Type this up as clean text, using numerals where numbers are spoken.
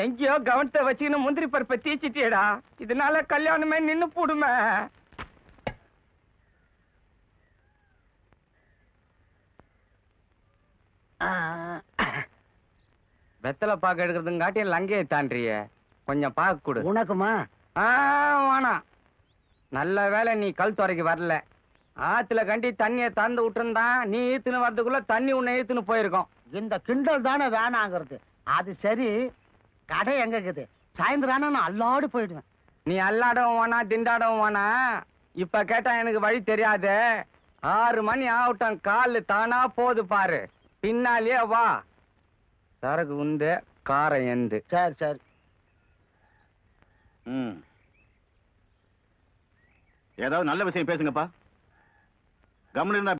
எங்கேயோ கவனத்தை வச்சுக்கின்னு முந்திரி பருப்பை தீச்சிட்டியடா. இதனால கல்யாணமே நின்னு போடுமே. வெத்தலை பாக்க எடுக்கிறதுங்காட்டி லங்கையை தாண்டிய கொஞ்சம் பாக்க கொடு. உனக்குமா? வேணாம். நல்ல வேலை நீ கல் துறைக்கு வரல. ஆத்துல கண்டி தண்ணியை திறந்து விட்டுருந்தான், நீ ஈத்துன்னு வர்றதுக்குள்ள தண்ணி உன்னை ஈத்துன்னு போயிருக்கோம். இந்த கிண்டல் தானே வேணாங்கிறது. அது சரி, கடை எங்க இருக்குது? சாயந்தரம் நான் அல்லாடு போயிடுவேன். நீ அல்லாடவும் வேணா திண்டாடவும் வேணா. இப்ப கேட்டா எனக்கு வழி தெரியாது. 6 மணி ஆகட்டும், காலு தானா போது பாரு. பின்னாலேயே வா. சரக்கு உந்து, காரை எந்து. சரி சரி. ஏதாவது நல்ல விஷயம் பேசுங்கப்பா. கவனம் இருந்தா